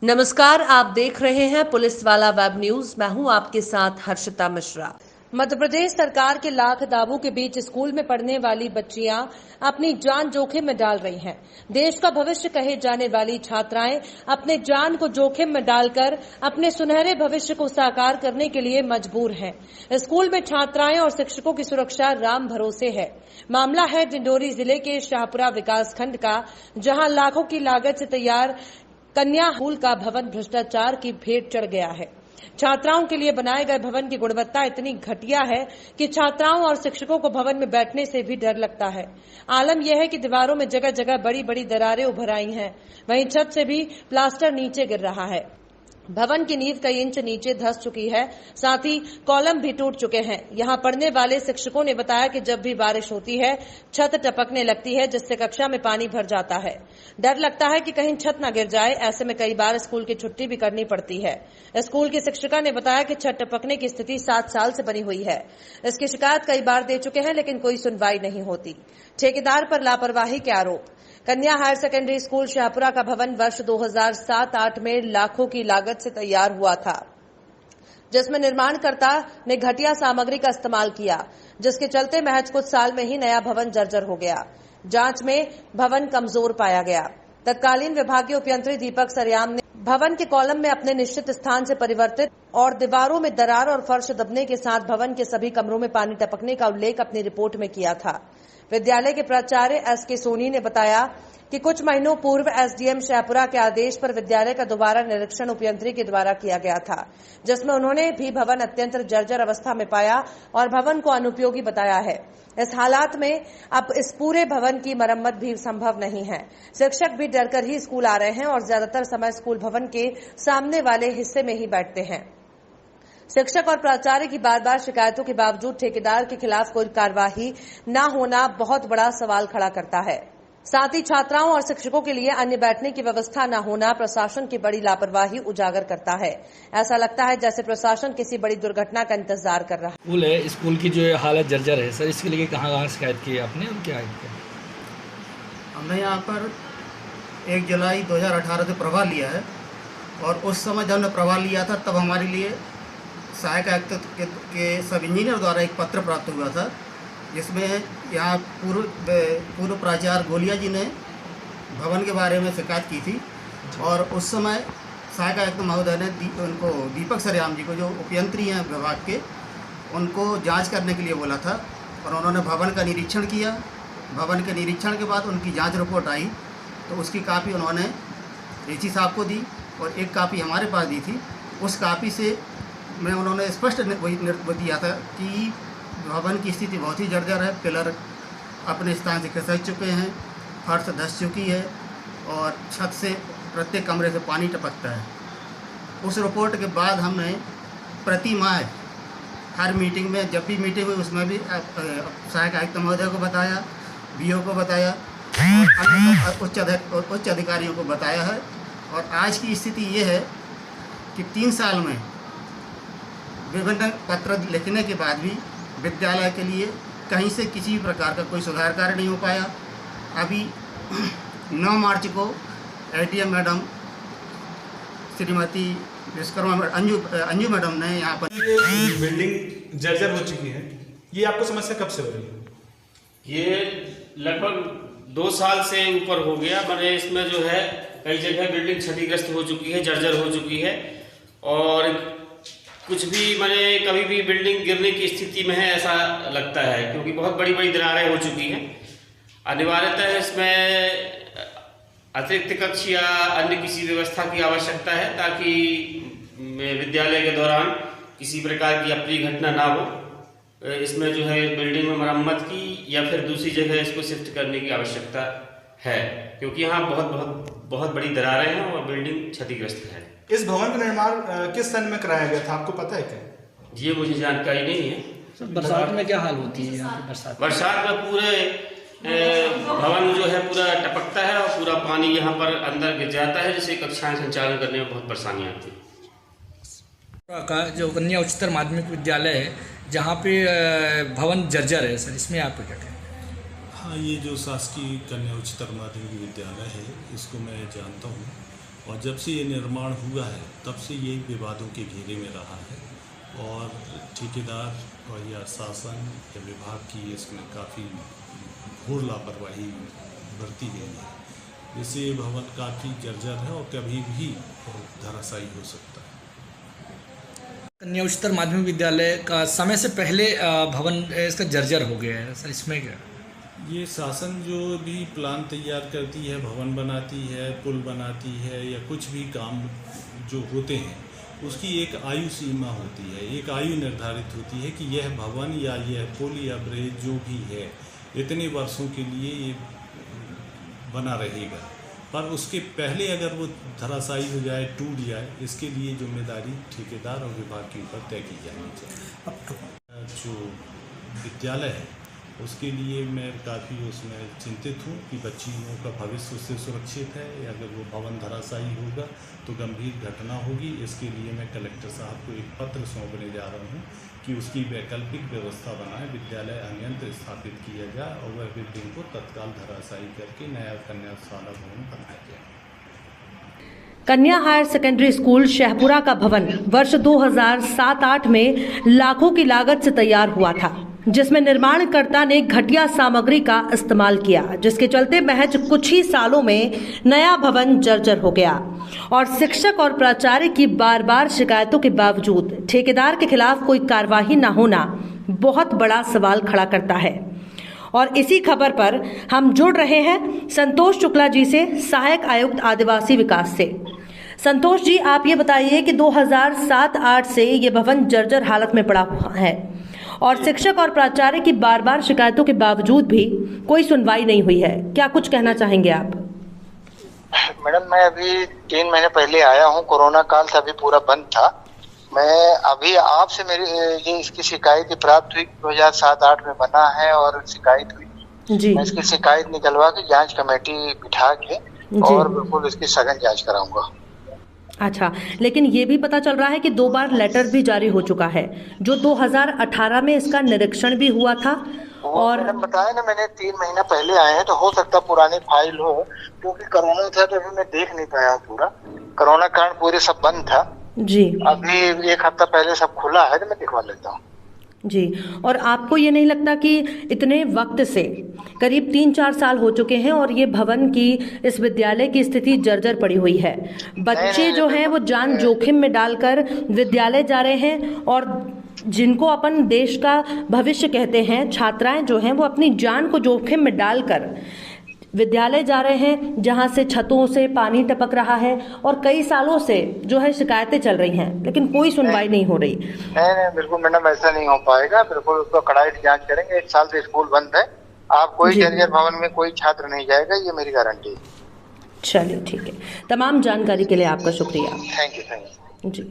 नमस्कार, आप देख रहे हैं पुलिस वाला वेब न्यूज। मैं हूं आपके साथ हर्षिता मिश्रा। मध्य प्रदेश सरकार के लाख दावों के बीच स्कूल में पढ़ने वाली बच्चियां अपनी जान जोखिम में डाल रही हैं। देश का भविष्य कहे जाने वाली छात्राएं अपने जान को जोखिम में डालकर अपने सुनहरे भविष्य को साकार करने के लिए मजबूर हैं। स्कूल में छात्राएं और शिक्षकों की सुरक्षा राम भरोसे है। मामला है डिंडोरी जिले के शाहपुरा विकासखंड का, जहां लाखों की लागत से तैयार कन्या स्कूल का भवन भ्रष्टाचार की भेंट चढ़ गया है। छात्राओं के लिए बनाए गए भवन की गुणवत्ता इतनी घटिया है कि छात्राओं और शिक्षकों को भवन में बैठने से भी डर लगता है। आलम यह है कि दीवारों में जगह जगह बड़ी बड़ी दरारें उभर आई हैं। वहीं छत से भी प्लास्टर नीचे गिर रहा है। भवन की नींव कई इंच नीचे धंस चुकी है, साथ ही कॉलम भी टूट चुके हैं। यहां पढ़ने वाले शिक्षकों ने बताया कि जब भी बारिश होती है छत टपकने लगती है, जिससे कक्षा में पानी भर जाता है। डर लगता है कि कहीं छत न गिर जाए। ऐसे में कई बार स्कूल की छुट्टी भी करनी पड़ती है। स्कूल की शिक्षिका ने बताया कि छत टपकने की स्थिति 7 साल से बनी हुई है। इसकी शिकायत कई बार दे चुके हैं, लेकिन कोई सुनवाई नहीं होती। ठेकेदार पर लापरवाही के आरोप। कन्या हायर सेकेंडरी स्कूल शाहपुरा का भवन वर्ष 2007-8 में लाखों की लागत से तैयार हुआ था, जिसमें निर्माणकर्ता ने घटिया सामग्री का इस्तेमाल किया, जिसके चलते महज कुछ साल में ही नया भवन जर्जर हो गया। जांच में भवन कमजोर पाया गया। तत्कालीन विभागीय उपयंत्री दीपक सरयाम ने भवन के कॉलम में अपने निश्चित स्थान से परिवर्तित और दीवारों में दरार और फर्श दबने के साथ भवन के सभी कमरों में पानी टपकने का उल्लेख अपनी रिपोर्ट में किया था। विद्यालय के प्राचार्य एस.के. सोनी ने बताया कि कुछ महीनों पूर्व एसडीएम शाहपुरा के आदेश पर विद्यालय का दोबारा निरीक्षण उपयंत्री के द्वारा किया गया था, जिसमें उन्होंने भी भवन अत्यंत जर्जर अवस्था में पाया और भवन को अनुपयोगी बताया है। इस हालात में अब इस पूरे भवन की मरम्मत भी संभव नहीं है। शिक्षक भी डरकर ही स्कूल आ रहे हैं और ज्यादातर समय स्कूल भवन के सामने वाले हिस्से में ही बैठते हैं। शिक्षक और प्राचार्य की बार बार शिकायतों के बावजूद ठेकेदार के खिलाफ कोई कार्रवाई न होना बहुत बड़ा सवाल खड़ा करता है। साथ ही छात्राओं और शिक्षकों के लिए अन्य बैठने की व्यवस्था न होना प्रशासन की बड़ी लापरवाही उजागर करता है। ऐसा लगता है जैसे प्रशासन किसी बड़ी दुर्घटना का इंतजार कर रहा है। स्कूल है, स्कूल की जो हालत जर्जर है सर, इसके लिए कहाँ शिकायत की है आपने और क्या है? हमने यहाँ पर 1 जुलाई 2018 से प्रभार लिया है और उस समय जब हमने प्रभार लिया था तब हमारे लिए सहायक आयुक्त के सब इंजीनियर द्वारा एक पत्र प्राप्त हुआ था, जिसमें यहाँ पूर्व प्राचार्य गोलिया जी ने भवन के बारे में शिकायत की थी और उस समय सहायक आयुक्त महोदय ने उनको दीपक सरयाम जी को, जो उपयंत्री हैं विभाग के, उनको जांच करने के लिए बोला था और उन्होंने भवन का निरीक्षण किया। भवन के निरीक्षण के बाद उनकी जांच रिपोर्ट आई तो उसकी कापी उन्होंने एसी साहब को दी और एक कापी हमारे पास दी थी। उस कापी से में उन्होंने स्पष्ट दिया था कि भवन की स्थिति बहुत ही जर्जर है। पिलर अपने स्थान से खिसक चुके हैं, फर्श धंस चुकी है और छत से प्रत्येक कमरे से पानी टपकता है। उस रिपोर्ट के बाद हमने प्रति माह हर मीटिंग में, जब भी मीटिंग हुई उसमें भी सहायक आयुक्त महोदय को बताया, बीओ को बताया और अन्य उच्च अधिकारियों को बताया है। और आज की स्थिति ये है कि 3 साल में विभिन्न पत्र लिखने के बाद भी विद्यालय के लिए कहीं से किसी भी प्रकार का कोई सुधार कार्य नहीं हो पाया। अभी 9 मार्च को ADM madam Shrimati Vishwakarma Anju madam ने यहाँ पर बिल्डिंग जर्जर हो चुकी है, ये आपको समस्या कब से हो रही है? ये लगभग 2 साल से ऊपर हो गया। मैंने इसमें जो है कई जगह बिल्डिंग क्षतिग्रस्त हो चुकी है, जर्जर हो चुकी है और कुछ भी मैंने कभी भी बिल्डिंग गिरने की स्थिति में है ऐसा लगता है, क्योंकि बहुत बड़ी बड़ी दरारें हो चुकी हैं। अनिवार्यतः इसमें अतिरिक्त कक्ष या अन्य किसी व्यवस्था की आवश्यकता है ताकि विद्यालय के दौरान किसी प्रकार की अप्रिय घटना ना हो। इसमें जो है बिल्डिंग में मरम्मत की या फिर दूसरी जगह इसको शिफ्ट करने की आवश्यकता है, क्योंकि यहाँ बहुत बड़ी दरारें हैं और बिल्डिंग क्षतिग्रस्त है। इस भवन का निर्माण किस सन में कराया गया था, आपको पता है क्या? ये मुझे जानकारी नहीं है। सर, बरसात में क्या हाल होती है यहाँ पे? बरसात में पूरे भवन जो है पूरा टपकता है और पूरा पानी यहाँ पर अंदर गिर जाता है, जिससे कक्षाएं संचालन करने में बहुत परेशानी आती है। का जो कन्या उच्चतर माध्यमिक विद्यालय है, जहाँ पे भवन जर्जर है सर, इसमें आपको क्या कहना है? हाँ, ये जो शासकीय कन्या उच्चतर माध्यमिक विद्यालय है, इसको मैं जानता हूँ और जब से ये निर्माण हुआ है तब से ये विवादों के घेरे में रहा है और ठेकेदार और या शासन या विभाग की इसमें काफ़ी घोर लापरवाही बरती गई है, जिससे ये भवन काफ़ी जर्जर है और कभी भी धराशायी हो सकता है। कन्या उच्चतर माध्यमिक विद्यालय का समय से पहले भवन इसका जर्जर हो गया है सर, इसमें क्या? ये शासन जो भी प्लान तैयार करती है, भवन बनाती है, पुल बनाती है या कुछ भी काम जो होते हैं, उसकी एक आयु सीमा होती है, एक आयु निर्धारित होती है कि यह भवन या यह पुल या ब्रिज जो भी है इतने वर्षों के लिए ये बना रहेगा। पर उसके पहले अगर वो धराशायी हो जाए, टूट जाए, इसके लिए जिम्मेदारी ठेकेदार और विभाग के ऊपर तय की जानी चाहिए। जो विद्यालय है उसके लिए मैं काफ़ी उसमें चिंतित हूँ कि बच्चियों का भविष्य उससे सुरक्षित है। अगर वो भवन धराशायी होगा तो गंभीर घटना होगी। इसके लिए मैं कलेक्टर साहब को एक पत्र सौंपने जा रहा हूँ कि उसकी वैकल्पिक व्यवस्था बनाए, विद्यालय अन्यंत्र स्थापित किया जाए और वह बिल्डिंग को तत्काल धराशायी करके नया कन्याशाला भवन बनाया जाए। कन्या हायर सेकेंडरी स्कूल शहपुरा का भवन वर्ष 2007-8 में लाखों की लागत से तैयार हुआ था, जिसमें निर्माणकर्ता ने घटिया सामग्री का इस्तेमाल किया, जिसके चलते महज कुछ ही सालों में नया भवन जर्जर हो गया और शिक्षक और प्राचार्य की बार बार शिकायतों के बावजूद ठेकेदार के खिलाफ कोई कार्रवाई न होना बहुत बड़ा सवाल खड़ा करता है। और इसी खबर पर हम जुड़ रहे हैं संतोष शुक्ला जी से, सहायक आयुक्त आदिवासी विकास से। संतोष जी, आप ये बताइए कि 2007-8 से ये भवन जर्जर हालत में पड़ा हुआ है और शिक्षक और प्राचार्य की बार बार शिकायतों के बावजूद भी कोई सुनवाई नहीं हुई है, क्या कुछ कहना चाहेंगे आप? मैडम, मैं अभी 3 महीने पहले आया हूँ, कोरोना काल था, अभी पूरा बंद था। मैं अभी आपसे मेरी ये इसकी शिकायत प्राप्त हुई, 2007-8 में बना है और शिकायत हुई जी। मैं इसकी शिकायत निकलवा के जांच कमेटी बिठा के और बिल्कुल इसकी सघन जांच कराऊंगा। अच्छा, लेकिन ये भी पता चल रहा है कि 2 बार लेटर भी जारी हो चुका है, जो 2018 में इसका निरीक्षण भी हुआ था। और बताया ना मैंने 3 महीना पहले आए हैं, तो हो सकता पुरानी फाइल हो, क्योंकि कोरोना था तो अभी मैं देख नहीं पाया पूरा, कोरोना कारण पूरे सब बंद था जी। अभी 1 हफ्ता पहले सब खुला है तो मैं दिखवा लेता हूँ जी। और आपको ये नहीं लगता कि इतने वक्त से करीब 3-4 साल हो चुके हैं और ये भवन की, इस विद्यालय की स्थिति जर्जर पड़ी हुई है, बच्चे जो हैं वो जान जोखिम में डालकर विद्यालय जा रहे हैं और जिनको अपन देश का भविष्य कहते हैं, छात्राएं जो हैं वो अपनी जान को जोखिम में डालकर विद्यालय जा रहे हैं, जहां से छतों से पानी टपक रहा है और कई सालों से जो है शिकायतें चल रही हैं, लेकिन कोई सुनवाई नहीं हो रही। नहीं, बिल्कुल मैडम, ऐसा नहीं हो पाएगा, बिल्कुल उसको कड़ाई से जांच करेंगे। 1 साल से स्कूल बंद है, आप कोई जर्जर भवन में कोई छात्र नहीं जाएगा, ये मेरी गारंटी है। चलिए ठीक है, तमाम जानकारी के लिए आपका शुक्रिया। Thank you ji.